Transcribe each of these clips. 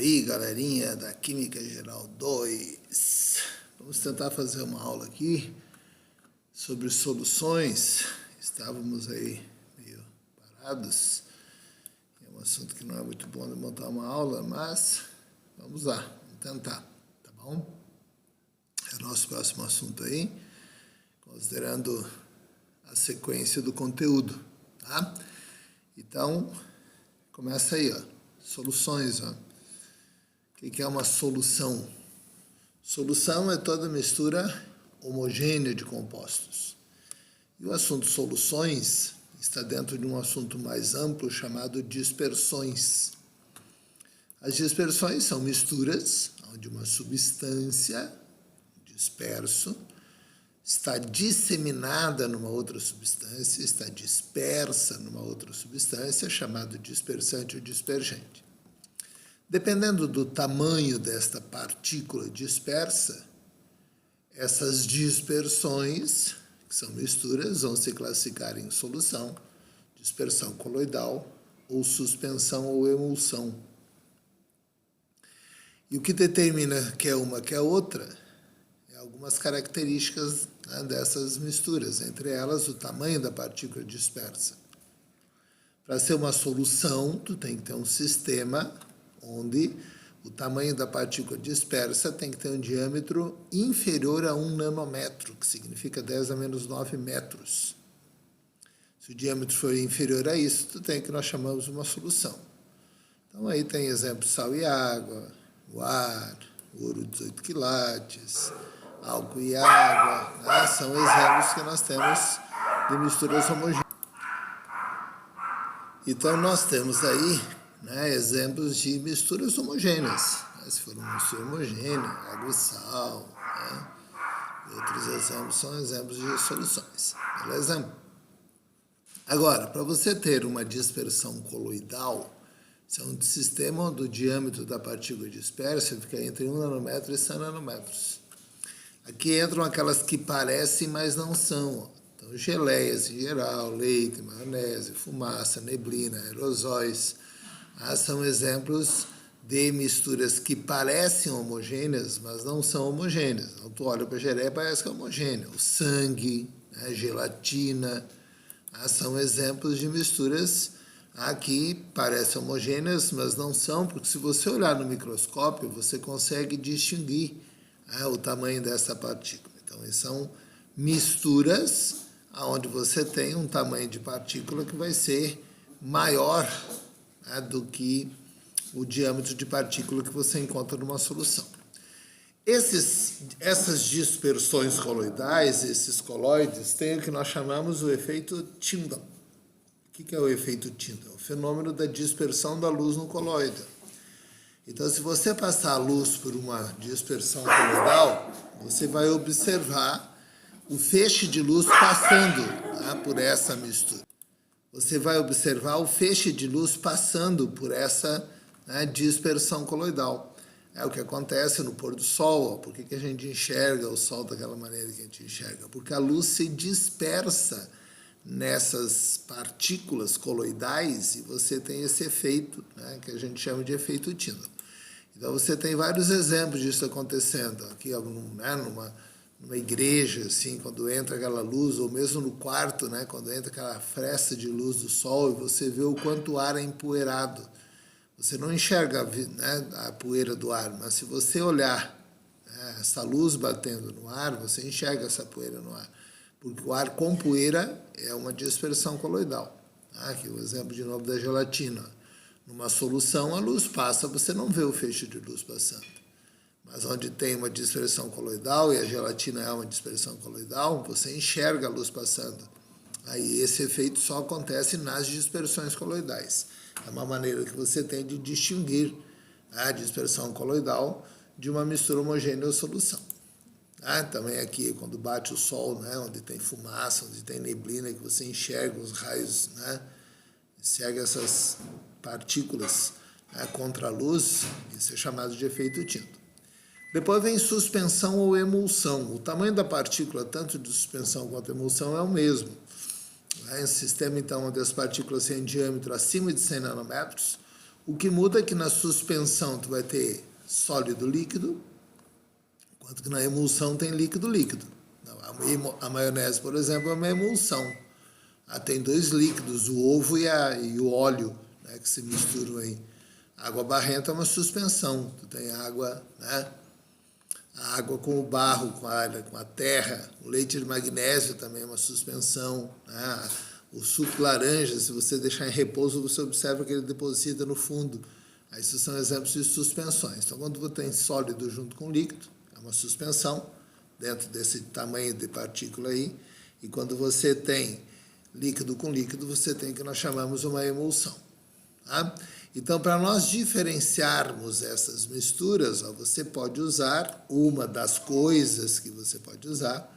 aí, galerinha da Química Geral 2. Vamos tentar fazer uma aula aqui sobre soluções. Estávamos aí meio parados. É um assunto que não é muito bom de montar uma aula, mas vamos lá, vamos tentar, tá bom? É o nosso próximo assunto aí, considerando a sequência do conteúdo, tá? Então, começa aí, ó, soluções, ó. O que é uma solução? Solução é toda mistura homogênea de compostos. E o assunto soluções está dentro de um assunto mais amplo chamado dispersões. As dispersões são misturas onde uma substância, disperso, está disseminada numa outra substância, está dispersa numa outra substância, chamado dispersante ou dispergente. Dependendo do tamanho desta partícula dispersa, essas dispersões, que são misturas, vão se classificar em solução, dispersão coloidal, ou suspensão ou emulsão. E o que determina que é uma que é outra é algumas características, né, dessas misturas, entre elas o tamanho da partícula dispersa. Para ser uma solução, tu tem que ter um sistema onde o tamanho da partícula dispersa tem que ter um diâmetro inferior a 1 nanômetro, que significa 10 a menos 9 metros. Se o diâmetro for inferior a isso, tu tem o que nós chamamos de uma solução. Então aí tem exemplo sal e água, o ar, ouro 18 quilates, álcool e água, né? São exemplos que nós temos de misturas homogêneas. Então nós temos aí, né, exemplos de misturas homogêneas, né? Se for uma mistura homogênea, água e sal, né? Outros exemplos são exemplos de soluções, beleza? Agora, para você ter uma dispersão coloidal, isso é um sistema onde o diâmetro da partícula dispersa fica entre 1 nanômetro e 100 nanômetros. Aqui entram aquelas que parecem, mas não são. Então, geleias em geral, leite, maionese, fumaça, neblina, aerosóis. São exemplos de misturas que parecem homogêneas, mas não são homogêneas. Então, tu olha para a geleia e parece que é homogênea. O sangue, né, gelatina, são exemplos de misturas que parecem homogêneas, mas não são, porque se você olhar no microscópio, você consegue distinguir o tamanho dessa partícula. Então, são misturas onde você tem um tamanho de partícula que vai ser maior do que o diâmetro de partícula que você encontra numa solução. Essas dispersões coloidais, esses coloides, têm o que nós chamamos o efeito Tyndall. O que é o efeito Tyndall? O fenômeno da dispersão da luz no coloide. Então, se você passar a luz por uma dispersão coloidal, você vai observar o feixe de luz passando por essa mistura. Você vai observar o feixe de luz passando por essa dispersão coloidal. É o que acontece no pôr do sol. Por que a gente enxerga o sol daquela maneira que a gente enxerga? Porque a luz se dispersa nessas partículas coloidais e você tem esse efeito, né, que a gente chama de efeito Tyndall. Então, você tem vários exemplos disso acontecendo. Aqui, numa igreja, assim, quando entra aquela luz, ou mesmo no quarto, né, quando entra aquela fresta de luz do sol e você vê o quanto o ar é empoeirado. Você não enxerga, né, a poeira do ar, mas se você olhar, né, essa luz batendo no ar, você enxerga essa poeira no ar. Porque o ar com poeira é uma dispersão coloidal. Aqui o exemplo de novo da gelatina. Numa solução, a luz passa, você não vê o feixe de luz passando. Mas onde tem uma dispersão coloidal, e a gelatina é uma dispersão coloidal, você enxerga a luz passando. Aí esse efeito só acontece nas dispersões coloidais. É uma maneira que você tem de distinguir a dispersão coloidal de uma mistura homogênea ou solução. Também aqui, quando bate o sol, né, onde tem fumaça, onde tem neblina, que você enxerga os raios, né, enxerga essas partículas, né, contra a luz, isso é chamado de efeito Tyndall. Depois vem suspensão ou emulsão. O tamanho da partícula, tanto de suspensão quanto de emulsão, é o mesmo. É um sistema, então, onde as partículas têm diâmetro acima de 100 nanômetros, O que muda é que na suspensão tu vai ter sólido líquido, enquanto que na emulsão tem líquido líquido. A maionese, por exemplo, é uma emulsão. Tem dois líquidos, o ovo e o óleo, né, que se misturam aí. A água barrenta é uma suspensão. Tu tem água, né? A água com o barro, com a terra. O leite de magnésio também é uma suspensão, né? O suco de laranja, se você deixar em repouso, você observa que ele deposita no fundo. Isso são exemplos de suspensões. Então, quando você tem sólido junto com líquido, é uma suspensão dentro desse tamanho de partícula aí. E quando você tem líquido com líquido, você tem o que nós chamamos uma emulsão. Tá? Então, para nós diferenciarmos essas misturas, você pode usar, uma das coisas que você pode usar,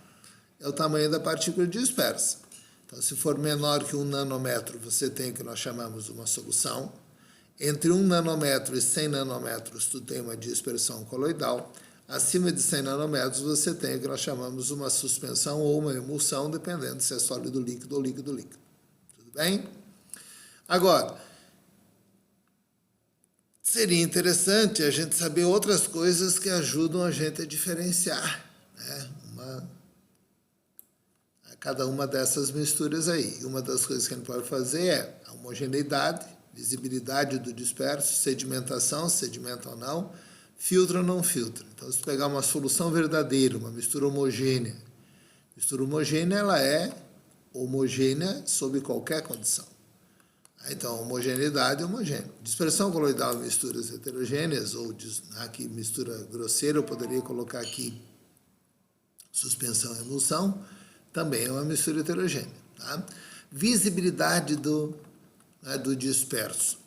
é o tamanho da partícula dispersa. Então, se for menor que 1 nanômetro, você tem o que nós chamamos de uma solução. Entre 1 nanômetro e 100 nanômetros, tu tem uma dispersão coloidal. Acima de 100 nanômetros, você tem o que nós chamamos de uma suspensão ou uma emulsão, dependendo se é sólido líquido ou líquido líquido. Tudo bem? Agora, seria interessante a gente saber outras coisas que ajudam a gente a diferenciar, né? Cada uma dessas misturas aí. Uma das coisas que a gente pode fazer é a homogeneidade, visibilidade do disperso, sedimentação, sedimenta ou não, filtra ou não filtra. Então, se pegar uma solução verdadeira, uma mistura homogênea, ela é homogênea sob qualquer condição. Então, homogeneidade é homogênea. Dispersão coloidal em misturas heterogêneas, ou aqui mistura grosseira, eu poderia colocar aqui suspensão e emulsão, também é uma mistura heterogênea. Tá? Visibilidade do disperso.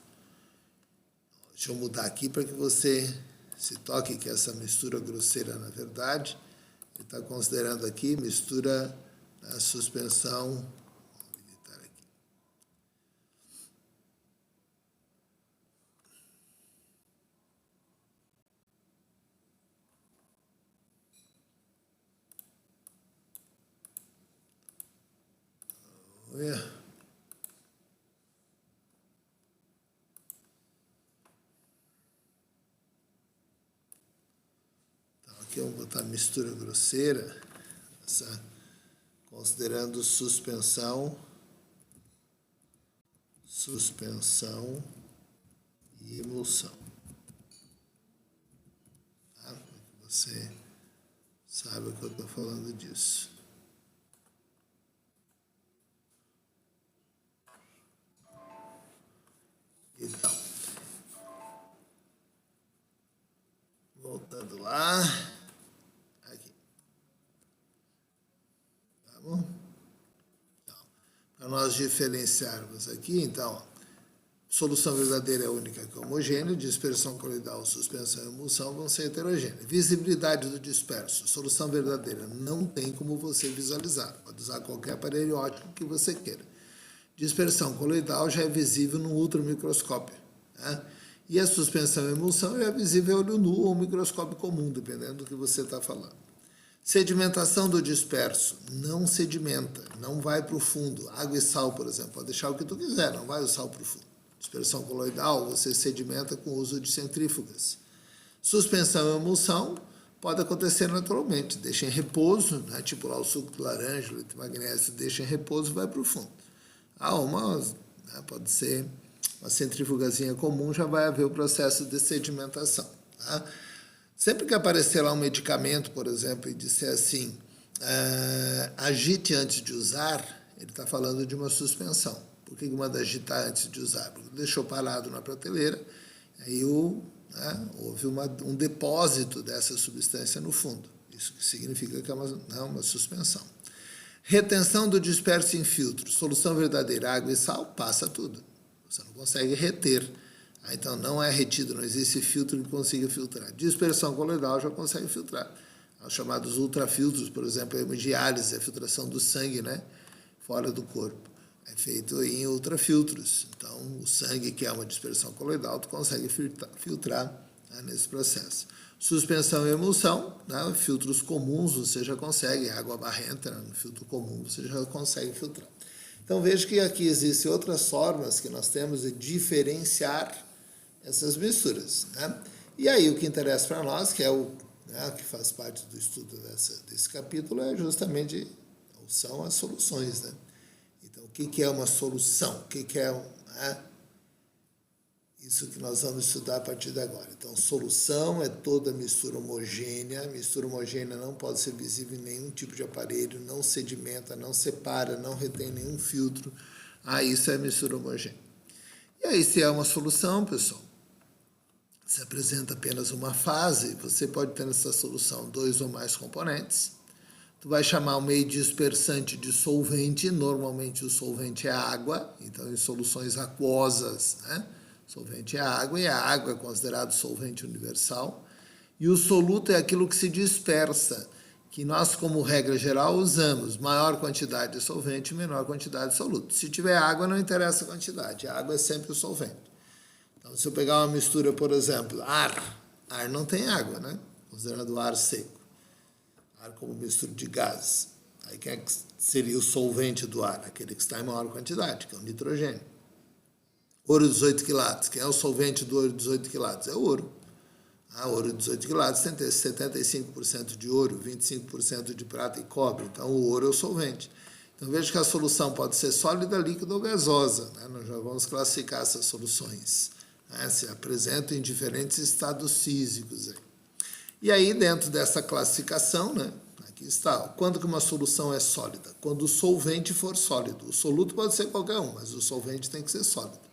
Deixa eu mudar aqui para que você se toque que essa mistura grosseira, na verdade, ele está considerando aqui mistura da suspensão. Vou editar aqui. Olha. Aqui eu vou botar mistura grosseira, considerando suspensão e emulsão. Tá? Você sabe o que eu estou falando disso. Então, voltando lá, aqui, tá bom? Então, para nós diferenciarmos aqui, então, solução verdadeira é a única que é homogênea, dispersão coloidal, suspensão e emulsão vão ser heterogêneas. Visibilidade do disperso, solução verdadeira, não tem como você visualizar, pode usar qualquer aparelho óptico que você queira. Dispersão coloidal já é visível no ultramicroscópio, né? E a suspensão e emulsão já é visível a olho nu ou microscópio comum, dependendo do que você está falando. Sedimentação do disperso, não sedimenta, não vai para o fundo. Água e sal, por exemplo, pode deixar o que tu quiser, não vai o sal para o fundo. Dispersão coloidal, você sedimenta com o uso de centrífugas. Suspensão e emulsão pode acontecer naturalmente, deixa em repouso, né? Tipo lá o suco de laranja, o leite de magnésio, deixa em repouso e vai para o fundo. Pode ser uma centrifugazinha comum, já vai haver o processo de sedimentação. Tá? Sempre que aparecer lá um medicamento, por exemplo, e disser assim, agite antes de usar, ele está falando de uma suspensão. Por que manda agitar antes de usar? Porque deixou parado na prateleira, aí houve um depósito dessa substância no fundo. Isso significa que é uma suspensão. Retenção do disperso em filtro. Solução verdadeira, água e sal, passa tudo. Você não consegue reter. Então, não é retido, não existe filtro que consiga filtrar. Dispersão coloidal já consegue filtrar. Os chamados ultrafiltros, por exemplo, a hemodiálise, a filtração do sangue, né, fora do corpo. É feito em ultrafiltros. Então, o sangue, que é uma dispersão coloidal, tu consegue filtrar, né, nesse processo. Suspensão e emulsão, né, filtros comuns você já consegue, água barrenta, no filtro comum você já consegue filtrar. Então, veja que aqui existem outras formas que nós temos de diferenciar essas misturas, né? E aí o que interessa para nós, que é o que faz parte do estudo desse capítulo, é justamente, são as soluções, né? Então, o que é uma solução? O que é isso que nós vamos estudar a partir de agora. Então, solução é toda mistura homogênea. A mistura homogênea não pode ser visível em nenhum tipo de aparelho, não sedimenta, não separa, não retém nenhum filtro. Isso é mistura homogênea. E aí, se é uma solução, pessoal, se apresenta apenas uma fase, você pode ter nessa solução 2 ou mais componentes. Tu vai chamar o meio dispersante de solvente. Normalmente o solvente é água, então em soluções aquosas, né? Solvente é água, e a água é considerado solvente universal. E o soluto é aquilo que se dispersa, que nós, como regra geral, usamos maior quantidade de solvente e menor quantidade de soluto. Se tiver água, não interessa a quantidade, a água é sempre o solvente. Então, se eu pegar uma mistura, por exemplo, ar não tem água, né? Considerando ar seco. Ar como mistura de gás. Aí quem é que seria o solvente do ar? Aquele que está em maior quantidade, que é o nitrogênio. Ouro 18 quilates. Quem é o solvente do ouro 18 quilates? É o ouro. Ouro 18 quilates tem 75% de ouro, 25% de prata e cobre. Então, o ouro é o solvente. Então, veja que a solução pode ser sólida, líquida ou gasosa, né? Nós já vamos classificar essas soluções, né? Se apresentam em diferentes estados físicos. E aí, dentro dessa classificação, né? Aqui está. Quando que uma solução é sólida? Quando o solvente for sólido. O soluto pode ser qualquer um, mas o solvente tem que ser sólido.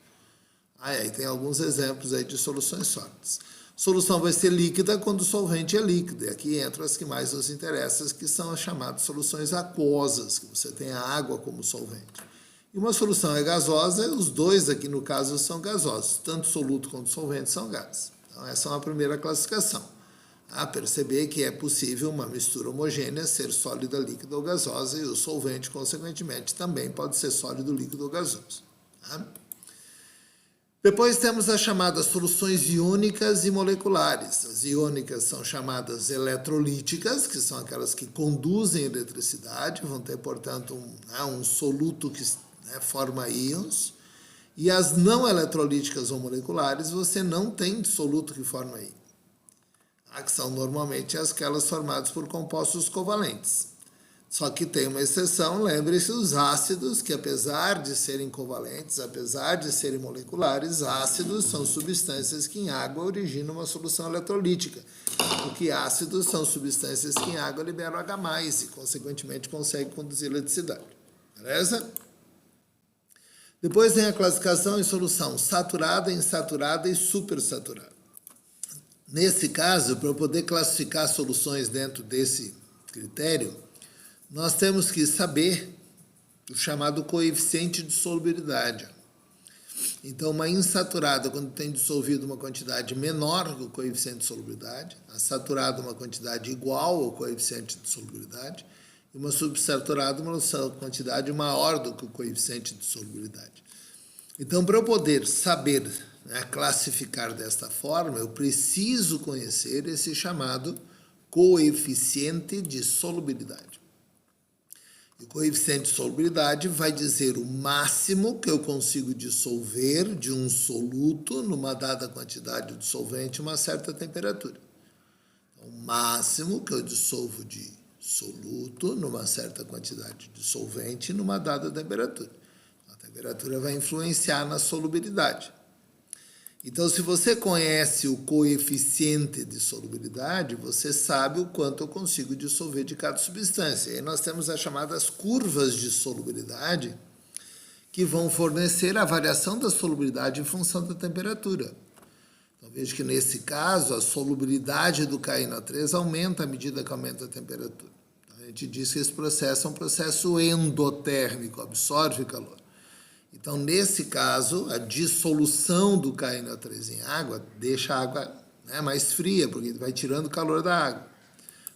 Aí tem alguns exemplos aí de soluções sólidas. Solução vai ser líquida quando o solvente é líquido. E aqui entram as que mais nos interessam, que são as chamadas soluções aquosas, que você tem a água como solvente. E uma solução é gasosa, os dois aqui no caso são gasosos. Tanto soluto quanto solvente são gases. Então essa é uma primeira classificação. Perceber que é possível uma mistura homogênea ser sólida, líquida ou gasosa, e o solvente, consequentemente, também pode ser sólido, líquido ou gasoso. Tá? Depois temos as chamadas soluções iônicas e moleculares. As iônicas são chamadas eletrolíticas, que são aquelas que conduzem eletricidade, vão ter, portanto, um soluto que forma íons. E as não eletrolíticas ou moleculares, você não tem soluto que forma íon. Que são normalmente aquelas formadas por compostos covalentes. Só que tem uma exceção, lembre-se, os ácidos, que apesar de serem covalentes, apesar de serem moleculares, ácidos são substâncias que em água originam uma solução eletrolítica, porque ácidos são substâncias que em água liberam H+, e consequentemente conseguem conduzir eletricidade. Beleza? Depois tem a classificação em solução saturada, insaturada e supersaturada. Nesse caso, para eu poder classificar soluções dentro desse critério, nós temos que saber o chamado coeficiente de solubilidade. Então, uma insaturada, quando tem dissolvido uma quantidade menor que o coeficiente de solubilidade, a saturada, uma quantidade igual ao coeficiente de solubilidade, e uma subsaturada, uma quantidade maior do que o coeficiente de solubilidade. Então, para eu poder saber, classificar desta forma, eu preciso conhecer esse chamado coeficiente de solubilidade. O coeficiente de solubilidade vai dizer o máximo que eu consigo dissolver de um soluto numa dada quantidade de solvente a uma certa temperatura. Então, o máximo que eu dissolvo de soluto numa certa quantidade de solvente numa dada temperatura. A temperatura vai influenciar na solubilidade. Então, se você conhece o coeficiente de solubilidade, você sabe o quanto eu consigo dissolver de cada substância. E aí nós temos as chamadas curvas de solubilidade, que vão fornecer a variação da solubilidade em função da temperatura. Então, veja que nesse caso, a solubilidade do KNO3 aumenta à medida que aumenta a temperatura. Então, a gente diz que esse processo é um processo endotérmico, absorve calor. Então, nesse caso, a dissolução do KNO3 em água deixa a água mais fria, porque vai tirando o calor da água.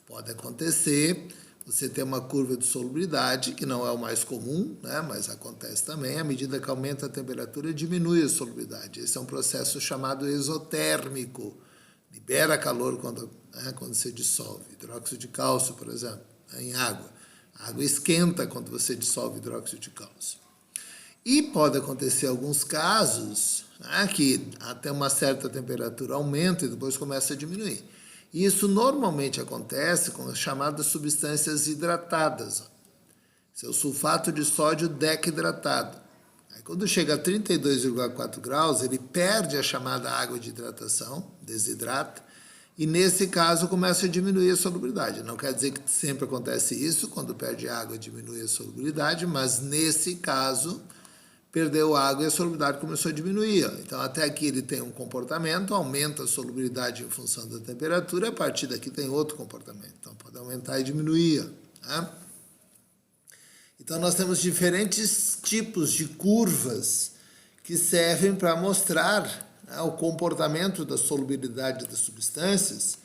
Pode acontecer você ter uma curva de solubilidade, que não é o mais comum, mas acontece também, à medida que aumenta a temperatura, diminui a solubilidade. Esse é um processo chamado exotérmico. Libera calor quando você dissolve. Hidróxido de cálcio, por exemplo, em água. A água esquenta quando você dissolve hidróxido de cálcio. E pode acontecer alguns casos, né, que até uma certa temperatura aumenta e depois começa a diminuir. E isso normalmente acontece com as chamadas substâncias hidratadas. Esse é o sulfato de sódio decidratado. Aí, quando chega a 32,4 graus, ele perde a chamada água de hidratação, desidrata, e nesse caso começa a diminuir a solubilidade. Não quer dizer que sempre acontece isso, quando perde água diminui a solubilidade, mas nesse caso perdeu água e a solubilidade começou a diminuir. Então até aqui ele tem um comportamento, aumenta a solubilidade em função da temperatura, a partir daqui tem outro comportamento. Então pode aumentar e diminuir. Né? Então nós temos diferentes tipos de curvas que servem para mostrar, né, o comportamento da solubilidade das substâncias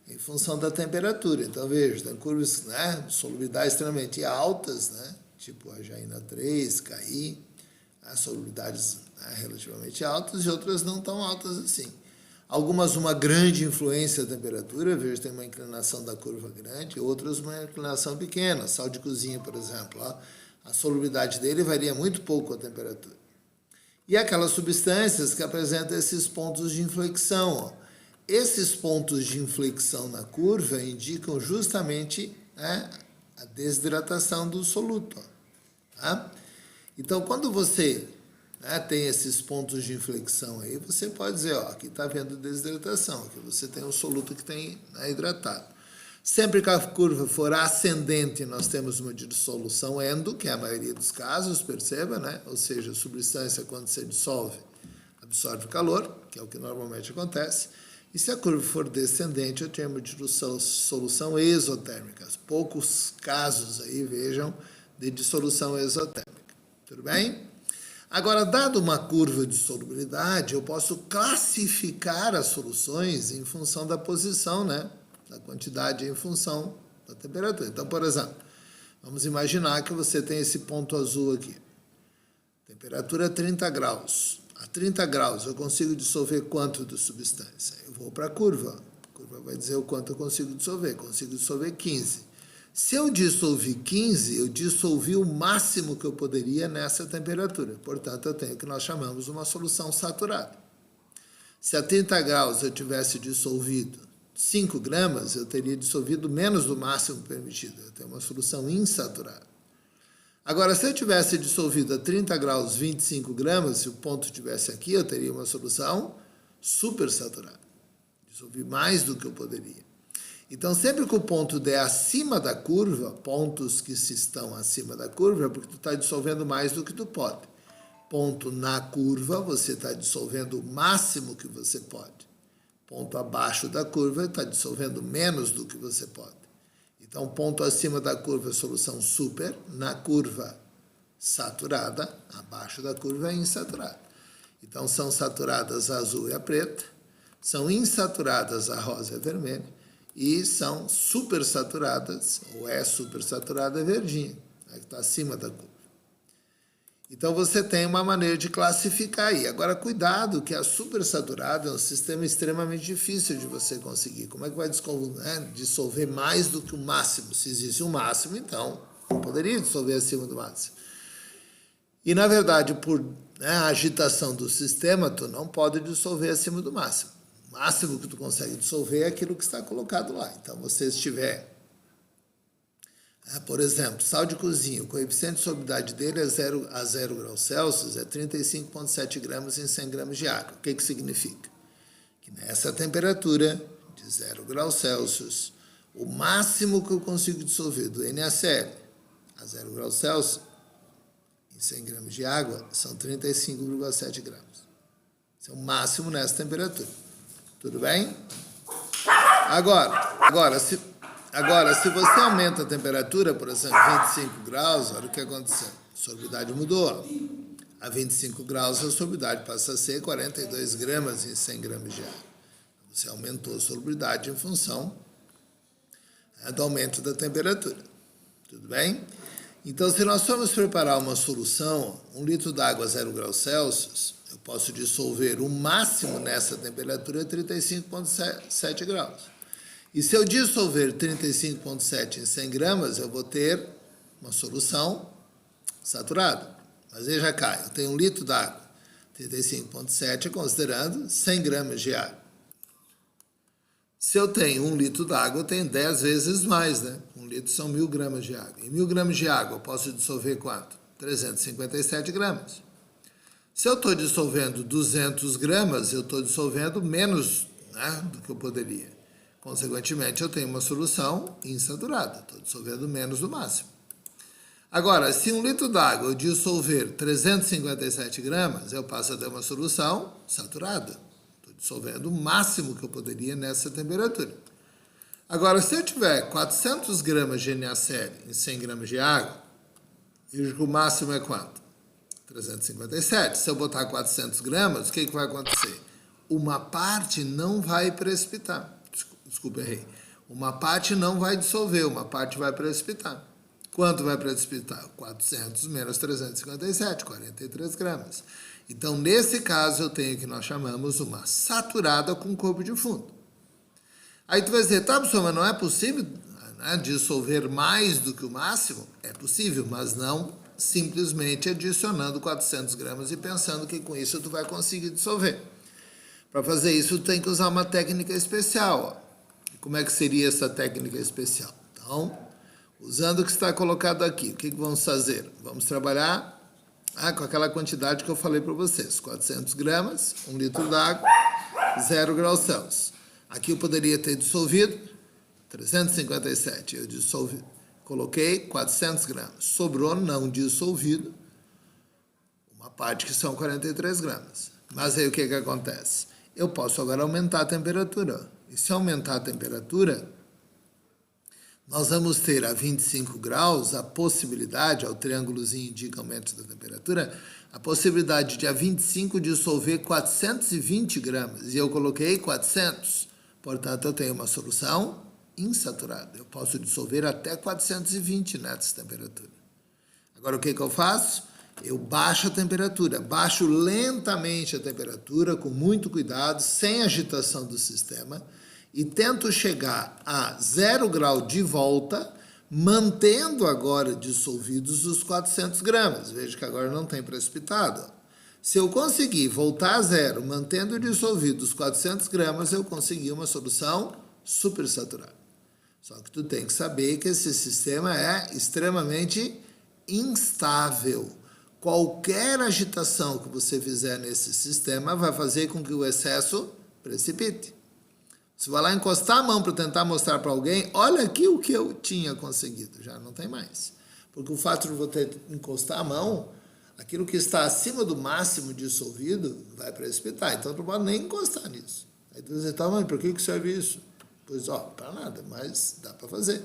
em função da temperatura. Então veja, tem curvas, né, de solubilidade extremamente altas, né, tipo a Jaina 3, KI, as solubilidades, né, relativamente altas, e outras não tão altas assim. Algumas uma grande influência da temperatura, veja, tem uma inclinação da curva grande, outras uma inclinação pequena. Sal de cozinha, por exemplo, ó, a solubilidade dele varia muito pouco a temperatura. E aquelas substâncias que apresentam esses pontos de inflexão. Ó. Esses pontos de inflexão na curva indicam justamente, né, a desidratação do soluto. Ó, tá? Então, quando você, né, tem esses pontos de inflexão aí, você pode dizer, ó, aqui está havendo desidratação, aqui você tem um soluto que tem, né, hidratado. Sempre que a curva for ascendente, nós temos uma dissolução endo, que é a maioria dos casos, perceba, né? Ou seja, a substância, quando se dissolve, absorve calor, que é o que normalmente acontece. E se a curva for descendente, eu tenho uma dissolução exotérmica. Poucos casos aí, vejam, de dissolução exotérmica. Tudo bem? Agora, dado uma curva de solubilidade, eu posso classificar as soluções em função da posição, né? Da quantidade em função da temperatura. Então, por exemplo, vamos imaginar que você tem esse ponto azul aqui. Temperatura 30 graus. A 30 graus eu consigo dissolver quanto de substância? Eu vou para a curva. A curva vai dizer o quanto eu consigo dissolver. Consigo dissolver 15. Se eu dissolvi 15, eu dissolvi o máximo que eu poderia nessa temperatura. Portanto, eu tenho o que nós chamamos uma solução saturada. Se a 30 graus eu tivesse dissolvido 5 gramas, eu teria dissolvido menos do máximo permitido. Eu tenho uma solução insaturada. Agora, se eu tivesse dissolvido a 30 graus 25 gramas, se o ponto estivesse aqui, eu teria uma solução supersaturada. Dissolvi mais do que eu poderia. Então, sempre que o ponto der acima da curva, pontos que se estão acima da curva, é porque tu está dissolvendo mais do que tu pode. Ponto na curva, você está dissolvendo o máximo que você pode. Ponto abaixo da curva, está dissolvendo menos do que você pode. Então, ponto acima da curva é solução super, na curva saturada, abaixo da curva é insaturada. Então, são saturadas a azul e a preta, são insaturadas a rosa e a vermelha, e são supersaturadas, ou é supersaturada a verdinha, né, que está acima da curva. Então, você tem uma maneira de classificar aí. Agora, cuidado, que a supersaturada é um sistema extremamente difícil de você conseguir. Como é que vai dissolver mais do que o máximo? Se existe um máximo, então, não poderia dissolver acima do máximo. E, na verdade, por, né, a agitação do sistema, tu não pode dissolver acima do máximo. O máximo que tu consegue dissolver é aquilo que está colocado lá. Então, você estiver... Por exemplo, sal de cozinha, o coeficiente de solubilidade dele a 0 graus Celsius é 35,7 gramas em 100 gramas de água. O que significa? Que nessa temperatura de 0 graus Celsius, o máximo que eu consigo dissolver do NaCl a 0 graus Celsius em 100 gramas de água são 35,7 gramas. Esse é o máximo nessa temperatura. Tudo bem? Agora, se você aumenta a temperatura, por exemplo, 25 graus, olha o que aconteceu. A solubilidade mudou. A 25 graus, a solubilidade passa a ser 42 gramas em 100 gramas de água. Você aumentou a solubilidade em função, né, do aumento da temperatura. Tudo bem? Então, se nós formos preparar uma solução, 1 litro d'água a 0 graus Celsius, eu posso dissolver o máximo nessa temperatura 35,7 graus. E se eu dissolver 35,7 em 100 gramas, eu vou ter uma solução saturada. Mas veja cá, eu tenho 1 litro d'água, 35,7 considerando 100 gramas de água. Se eu tenho 1 litro d'água, eu tenho 10 vezes mais, né? 1 litro são 1.000 gramas de água. Em 1.000 gramas de água, eu posso dissolver quanto? 357 gramas. Se eu estou dissolvendo 200 gramas, eu estou dissolvendo menos, né, do que eu poderia. Consequentemente, eu tenho uma solução insaturada. Estou dissolvendo menos do máximo. Agora, se 1 litro d'água eu dissolver 357 gramas, eu passo a ter uma solução saturada. Estou dissolvendo o máximo que eu poderia nessa temperatura. Agora, se eu tiver 400 gramas de NaCl em 100 gramas de água, veja que o máximo é quanto? 357. Se eu botar 400 gramas, o que vai acontecer? Uma parte não vai precipitar. Desculpa, errei. Uma parte não vai dissolver, uma parte vai precipitar. Quanto vai precipitar? 400 menos 357, 43 gramas. Então, nesse caso, eu tenho o que nós chamamos uma saturada com corpo de fundo. Aí tu vai dizer, tá, professor, mas não é possível, né, dissolver mais do que o máximo? É possível, mas não simplesmente adicionando 400 gramas e pensando que com isso tu vai conseguir dissolver. Para fazer isso, tu tem que usar uma técnica especial. Ó. E como é que seria essa técnica especial? Então, usando o que está colocado aqui, o que vamos fazer? Vamos trabalhar com aquela quantidade que eu falei para vocês. 400 gramas, 1 litro d'água, 0 graus Celsius. Aqui eu poderia ter dissolvido 357. Eu dissolvi, coloquei 400 gramas. Sobrou não dissolvido uma parte que são 43 gramas. Mas aí o que acontece? Eu posso agora aumentar a temperatura. E se aumentar a temperatura, nós vamos ter a 25 graus a possibilidade, o triângulozinho indica aumento da temperatura, a possibilidade de a 25 dissolver 420 gramas. E eu coloquei 400. Portanto, eu tenho uma solução insaturada. Eu posso dissolver até 420 nessa temperatura. Agora, o que eu faço? Eu baixo a temperatura. Baixo lentamente a temperatura, com muito cuidado, sem agitação do sistema, e tento chegar a 0 grau de volta, mantendo agora dissolvidos os 400 gramas. Veja que agora não tem precipitado. Se eu conseguir voltar a 0, mantendo dissolvidos os 400 gramas, eu consegui uma solução supersaturada. Só que tu tem que saber que esse sistema é extremamente instável. Qualquer agitação que você fizer nesse sistema vai fazer com que o excesso precipite. Se vai lá encostar a mão para tentar mostrar para alguém, olha aqui o que eu tinha conseguido, já não tem mais. Porque o fato de você encostar a mão, aquilo que está acima do máximo dissolvido vai precipitar, então não pode nem encostar nisso. Aí tu diz, tá, mãe, para que serve isso? Pois, para nada, mas dá para fazer,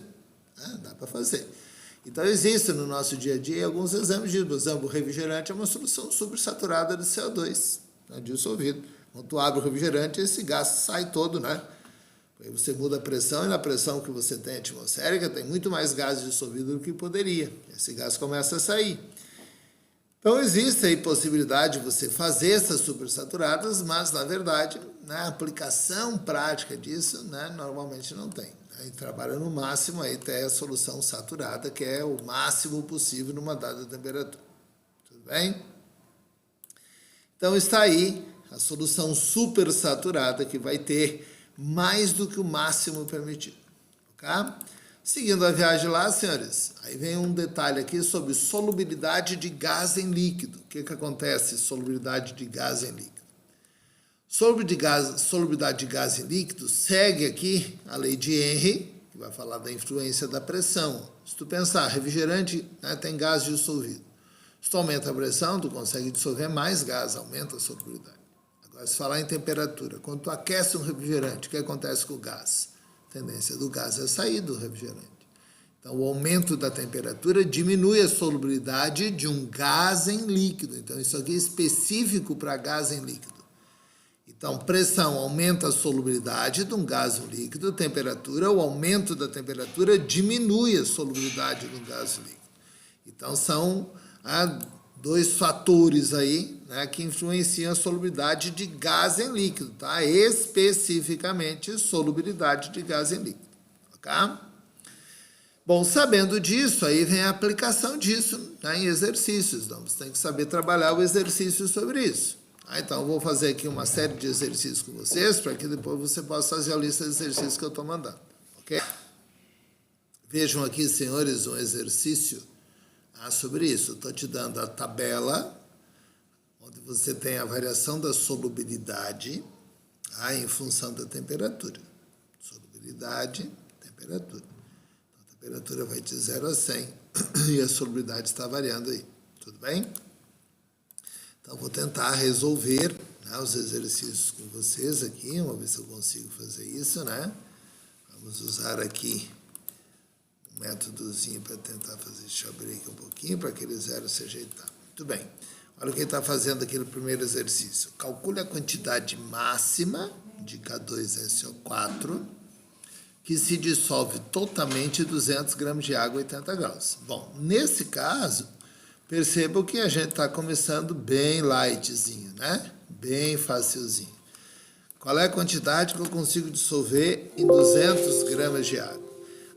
né? Dá para fazer. Então, existe no nosso dia a dia alguns exames de, por exemplo, o refrigerante é uma solução supersaturada de CO2, né, dissolvido. Quando tu abre o refrigerante, esse gás sai todo, né? Aí você muda a pressão, e na pressão que você tem atmosférica, tem muito mais gás dissolvido do que poderia. Esse gás começa a sair. Então, existe aí possibilidade de você fazer essas supersaturadas, mas, na verdade, na aplicação prática disso, né, normalmente não tem. Aí trabalha no máximo aí até a solução saturada, que é o máximo possível numa dada temperatura. Tudo bem? Então, está aí a solução supersaturada, que vai ter mais do que o máximo permitido. Ok? Seguindo a viagem lá, senhores, aí vem um detalhe aqui sobre solubilidade de gás em líquido. O que acontece? Solubilidade de gás em líquido. Solubilidade de gás em líquido segue aqui a lei de Henry, que vai falar da influência da pressão. Se tu pensar, refrigerante, né, tem gás dissolvido. Se tu aumenta a pressão, tu consegue dissolver mais gás, aumenta a solubilidade. Agora, se falar em temperatura, quando tu aquece um refrigerante, o que acontece com o gás? A tendência do gás é sair do refrigerante. Então, o aumento da temperatura diminui a solubilidade de um gás em líquido. Então, isso aqui é específico para gás em líquido. Então, pressão aumenta a solubilidade de um gás em líquido, temperatura, o aumento da temperatura diminui a solubilidade de um gás líquido. Então, são dois fatores aí, né, que influenciam a solubilidade de gás em líquido, tá? Especificamente, solubilidade de gás em líquido, ok? Bom, sabendo disso, aí vem a aplicação disso, né, em exercícios. Então, você tem que saber trabalhar o exercício sobre isso. Então, eu vou fazer aqui uma série de exercícios com vocês, para que depois você possa fazer a lista de exercícios que eu estou mandando. Ok? Vejam aqui, senhores, um exercício sobre isso. Estou te dando a tabela, onde você tem a variação da solubilidade em função da temperatura. Solubilidade, temperatura. Então, a temperatura vai de 0 a 100 e a solubilidade está variando aí. Tudo bem? Então, vou tentar resolver, né, os exercícios com vocês aqui. Vamos ver se eu consigo fazer isso, né? Vamos usar aqui um métodozinho para tentar fazer. Deixa eu abrir aqui um pouquinho para aquele zero se ajeitar. Muito bem. Olha o que ele está fazendo aqui no primeiro exercício. Calcule a quantidade máxima de K2SO4 que se dissolve totalmente 200 gramas de água a 80 graus. Bom, nesse caso, percebam que a gente está começando bem lightzinho, né? Bem facilzinho. Qual é a quantidade que eu consigo dissolver em 200 gramas de água?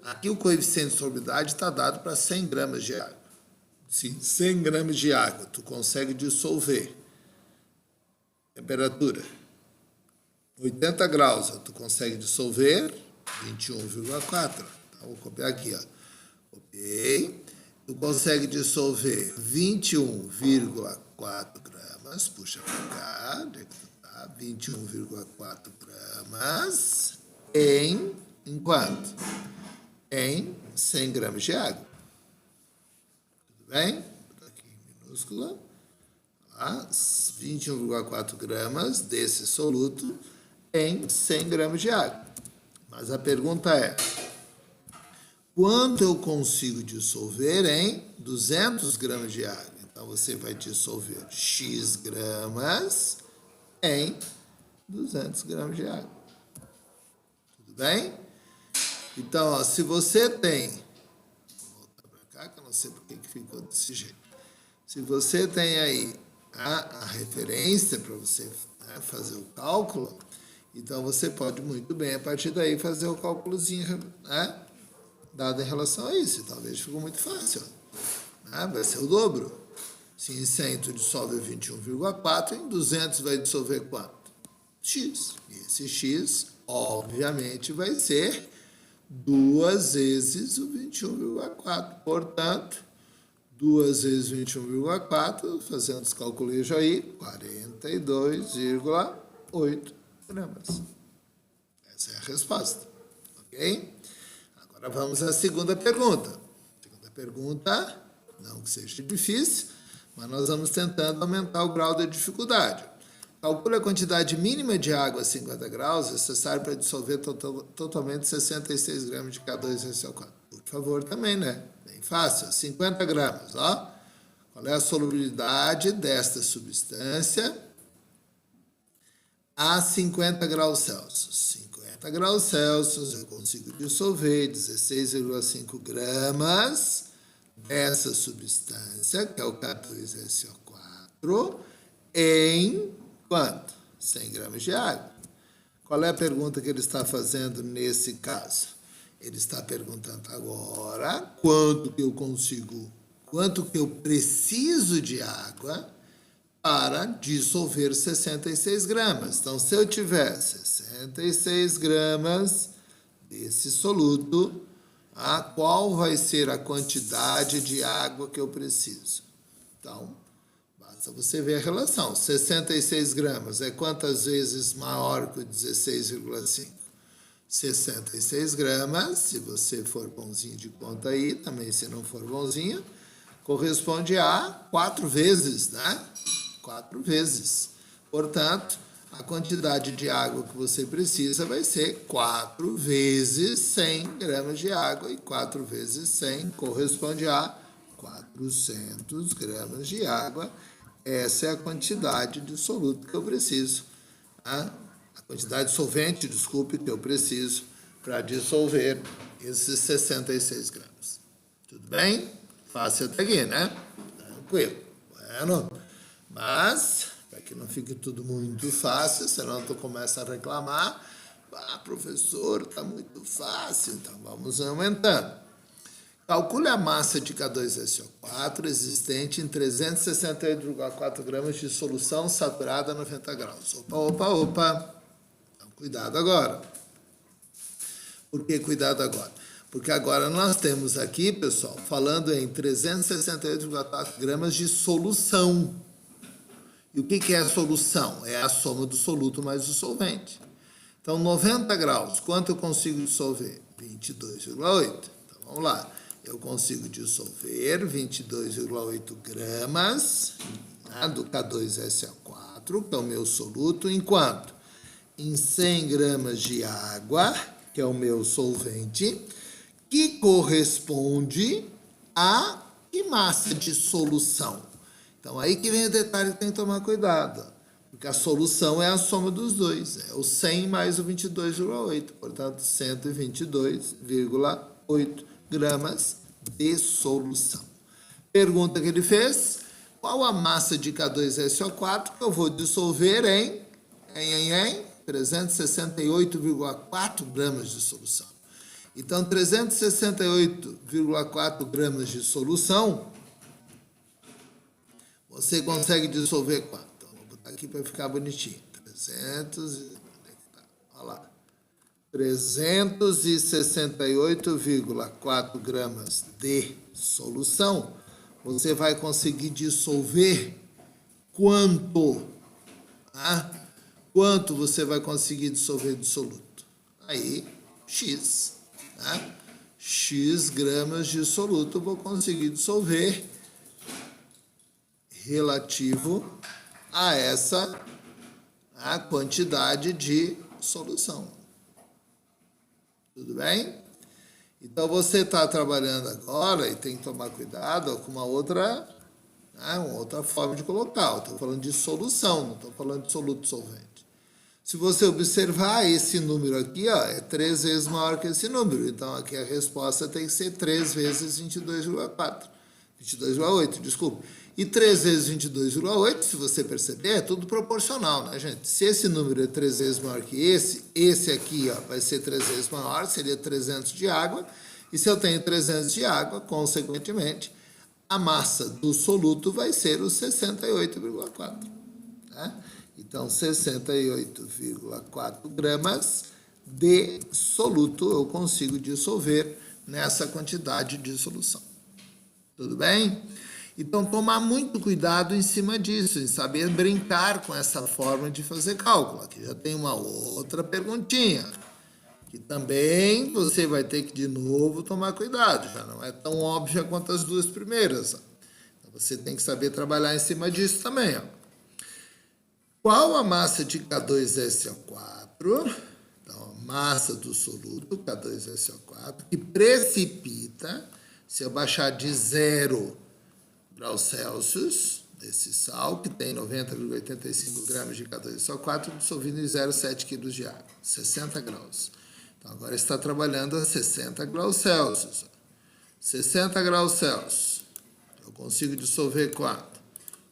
Aqui o coeficiente de solubilidade está dado para 100 gramas de água. Sim, 100 gramas de água tu consegue dissolver. Temperatura 80 graus, tu consegue dissolver 21,4. Então, vou copiar aqui, ó. Copiei. Tu consegue dissolver 21,4 gramas. Puxa para cá, onde é que tu tá? 21,4 gramas em quanto? Em 100 gramas de água. Tudo bem? Vou aqui em minúscula. 21,4 gramas desse soluto em 100 gramas de água. Mas a pergunta é: quanto eu consigo dissolver em 200 gramas de água? Então, você vai dissolver X gramas em 200 gramas de água. Tudo bem? Então, ó, se você tem... Vou voltar para cá, que eu não sei por que ficou desse jeito. Se você tem aí a referência para você, né, fazer o cálculo, então você pode muito bem, a partir daí, fazer o cálculozinho, né, dado em relação a isso. Talvez ficou muito fácil. Né? Vai ser o dobro. Se em 100 tu dissolve 21,4, em 200 vai dissolver quanto? X. E esse X, obviamente, vai ser 2 vezes o 21,4. Portanto, 2 vezes 21,4, fazendo os cálculos aí, 42,8 gramas. Essa é a resposta. Ok? Agora vamos à segunda pergunta. Segunda pergunta, não que seja difícil, mas nós vamos tentando aumentar o grau da dificuldade. Calcule a quantidade mínima de água a 50 graus necessária para dissolver totalmente 66 gramas de K2SO4. Por favor, também, né? Bem fácil. 50 gramas, ó. Qual é a solubilidade desta substância a 50 graus Celsius? 50 graus Celsius, eu consigo dissolver 16,5 gramas dessa substância, que é o K2SO4, em quanto? 100 gramas de água. Qual é a pergunta que ele está fazendo nesse caso? Ele está perguntando agora quanto que eu preciso de água para dissolver 66 gramas. Então, se eu tiver 66 gramas desse soluto, qual vai ser a quantidade de água que eu preciso? Então, basta você ver a relação. 66 gramas é quantas vezes maior que o 16,5? 66 gramas, se você for bonzinho de conta aí, também se não for bonzinho, corresponde a 4 vezes, né? 4 vezes. Portanto, a quantidade de água que você precisa vai ser 4 vezes 100 gramas de água, e 4 vezes 100 corresponde a 400 gramas de água. Essa é a quantidade de soluto que eu preciso. A quantidade de solvente, desculpe, que eu preciso para dissolver esses 66 gramas. Tudo bem? Fácil até aqui, né? Tranquilo. Bueno, mas, para que não fique tudo muito fácil, senão tu começa a reclamar, professor, está muito fácil, então vamos aumentando. Calcule a massa de K2SO4 existente em 368,4 gramas de solução saturada a 90 graus. Opa. Então, cuidado agora. Por que cuidado agora? Porque agora nós temos aqui, pessoal, falando em 368,4 gramas de solução. E o que é a solução? É a soma do soluto mais do solvente. Então, 90 graus, quanto eu consigo dissolver? 22,8. Então, vamos lá. Eu consigo dissolver 22,8 gramas do K2SO4, que é o meu soluto, enquanto em 100 gramas de água, que é o meu solvente, que corresponde a que massa de solução? Então, aí que vem o detalhe que tem que tomar cuidado, porque a solução é a soma dos dois, é o 100 mais o 22,8, portanto, 122,8 gramas de solução. Pergunta que ele fez, qual a massa de K2SO4 que eu vou dissolver em 368,4 gramas de solução? Então, 368,4 gramas de solução, você consegue dissolver quanto? Então, vou botar aqui para ficar bonitinho. 368,4 gramas de solução, você vai conseguir dissolver quanto? Quanto você vai conseguir dissolver de soluto? Aí, X. X gramas de soluto eu vou conseguir dissolver relativo a essa quantidade de solução. Tudo bem? Então, você está trabalhando agora e tem que tomar cuidado com uma outra forma de colocar. Eu estou falando de solução, não estou falando de soluto solvente. Se você observar, esse número aqui é 3 vezes maior que esse número. Então, aqui a resposta tem que ser 3 vezes 22,4. 22,8, desculpa. E 3 vezes 22,8, se você perceber, é tudo proporcional, né, gente? Se esse número é 3 vezes maior que esse aqui vai ser 3 vezes maior, seria 300 de água. E se eu tenho 300 de água, consequentemente, a massa do soluto vai ser os 68,4. Né? Então, 68,4 gramas de soluto eu consigo dissolver nessa quantidade de solução. Tudo bem? Então, tomar muito cuidado em cima disso, em saber brincar com essa forma de fazer cálculo. Aqui já tem uma outra perguntinha, que também você vai ter que, de novo, tomar cuidado. Já não é tão óbvia quanto as duas primeiras. Então, você tem que saber trabalhar em cima disso também. Qual a massa de K2SO4? Então, a massa do soluto, K2SO4, que precipita, se eu baixar de 0 graus Celsius, desse sal, que tem 90,85 gramas de K2SO4, dissolvido em 0,7 kg de água, 60 graus. Então, agora está trabalhando a 60 graus Celsius. 60 graus Celsius. Eu consigo dissolver quanto?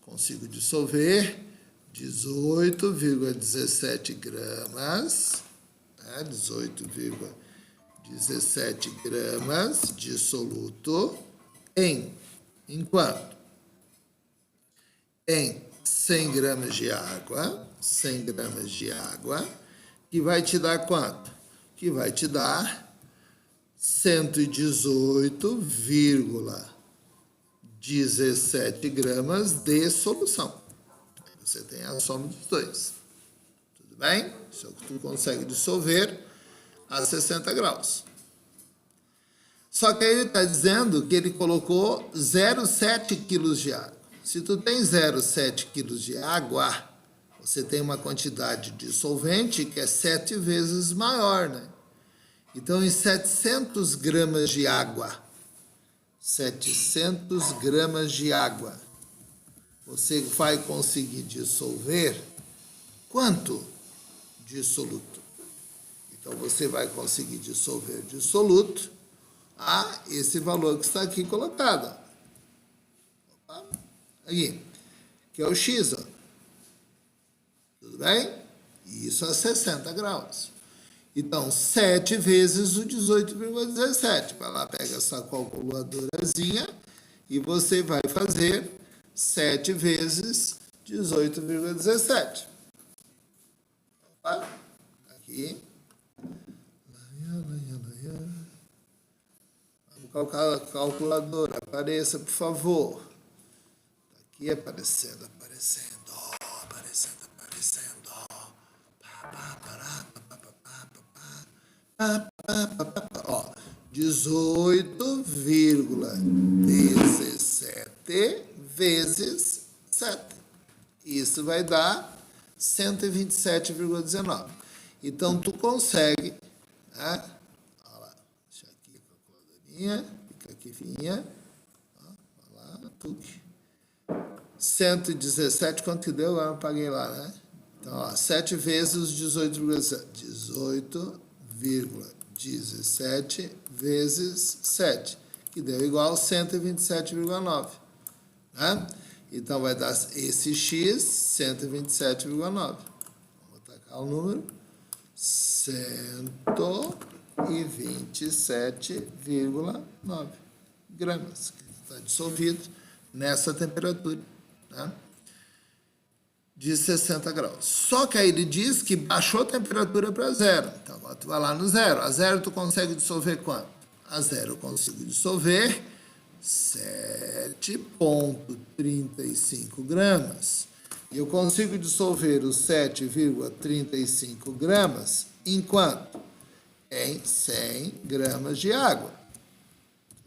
Consigo dissolver 18,17 gramas, 18,17 gramas de soluto em quanto? Em 100 gramas de água, 100 gramas de água, que vai te dar quanto? Que vai te dar 118,17 gramas de solução. Você tem a soma dos dois. Tudo bem? Isso é o que tu consegue dissolver a 60 graus. Só que aí ele está dizendo que ele colocou 0,7 quilos de água. Se tu tem 0,7 quilos de água, você tem uma quantidade de solvente que é 7 vezes maior, né? Então, em 700 gramas de água, 700 gramas de água, você vai conseguir dissolver quanto de soluto? Então, você vai conseguir dissolver de soluto esse valor que está aqui colocado. Aqui, que é o X. Tudo bem? Isso a 60 graus. Então, 7 vezes o 18,17. Vai lá, pega essa calculadorazinha e você vai fazer 7 vezes 18,17. Opa, aqui. Vamos colocar a calculadora. Apareça, por favor. Aqui aparecendo. Ó, 18,17 vezes 7. Isso vai dar 127,19. Então, tu consegue, né? Olha lá, deixa aqui a calculadorinha, fica aqui fininha. Olha lá, tuque. 117, quanto que deu? Agora eu paguei lá, né? Então, ó, 7 vezes os 18,17. 18,17 vezes 7, que deu igual 127,9. Né? Então, vai dar esse x, 127,9. Vou tacar o número. 127,9 gramas, que está dissolvido nessa temperatura, né? De 60 graus. Só que aí ele diz que baixou a temperatura para zero. Então, tu vai lá no zero. A zero tu consegue dissolver quanto? A zero eu consigo dissolver 7,35 gramas. E eu consigo dissolver os 7,35 gramas em quanto? Em 100 gramas de água.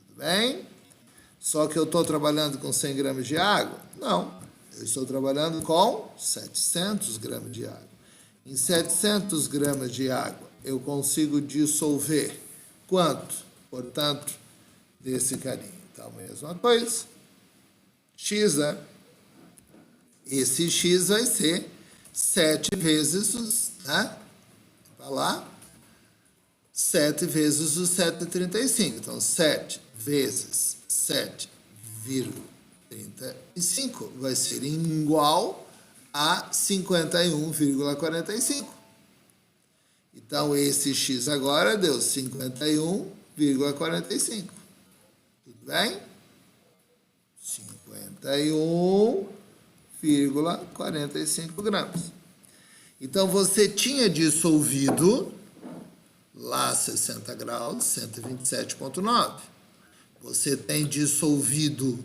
Tudo bem? Só que eu estou trabalhando com 100 gramas de água? Não. Eu estou trabalhando com 700 gramas de água. Em 700 gramas de água, eu consigo dissolver quanto? Portanto, desse carinho. Então, a mesma coisa. X, né? Esse X vai ser 7 vezes os, né? Vai lá. 7 vezes os 7,35. Então, 7 vezes 7,35 vai ser igual a 51,45. Então, esse X agora deu 51,45. Tudo bem? 51,45 gramas. Então, você tinha dissolvido lá 60 graus, 127,9. Você tem dissolvido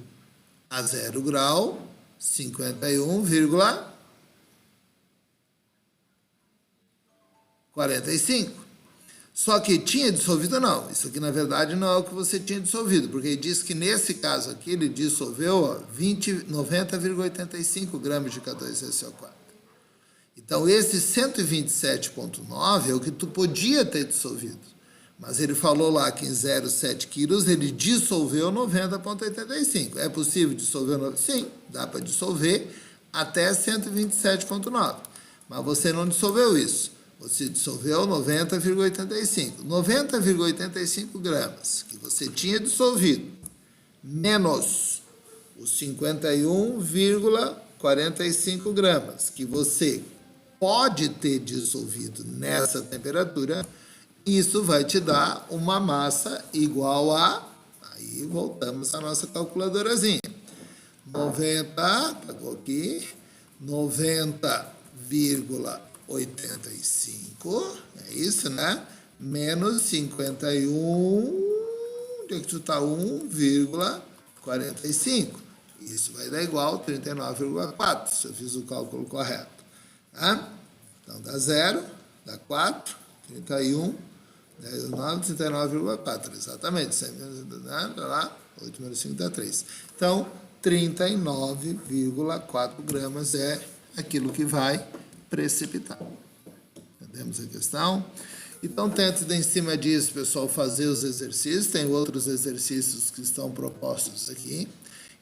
a 0 grau, 51,45. Só que tinha dissolvido, não. Isso aqui, na verdade, não é o que você tinha dissolvido, porque ele diz que, nesse caso aqui, ele dissolveu 90,85 gramas de K2SO4. Então, esse 127,9 é o que tu podia ter dissolvido. Mas ele falou lá que em 0,7 quilos ele dissolveu 90,85. É possível dissolver? Sim, dá para dissolver até 127,9. Mas você não dissolveu isso. Você dissolveu 90,85. 90,85 gramas que você tinha dissolvido, menos os 51,45 gramas que você pode ter dissolvido nessa temperatura, isso vai te dar uma massa igual a... Aí voltamos à nossa calculadorazinha. 90, pagou aqui, 90,85, é isso, né? Menos 51, onde é que tu tá? 1,45. Isso vai dar igual a 39,4, se eu fiz o cálculo correto. Tá? Então, dá 0, dá 4, 31, 10, 9, 39,4, exatamente. 100 menos, né? Lá, 8 menos 5 dá 3. Então, 39,4 gramas é aquilo que vai precipitar. Entendemos a questão? Então, tente, em cima disso, pessoal, fazer os exercícios. Tem outros exercícios que estão propostos aqui.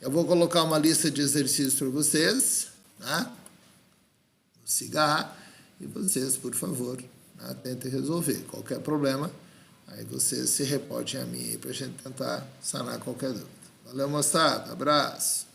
Eu vou colocar uma lista de exercícios para vocês, né? Siga e vocês, por favor, né, tentem resolver. Qualquer problema, aí vocês se reportem a mim para a gente tentar sanar qualquer dúvida. Valeu, moçada. Abraço.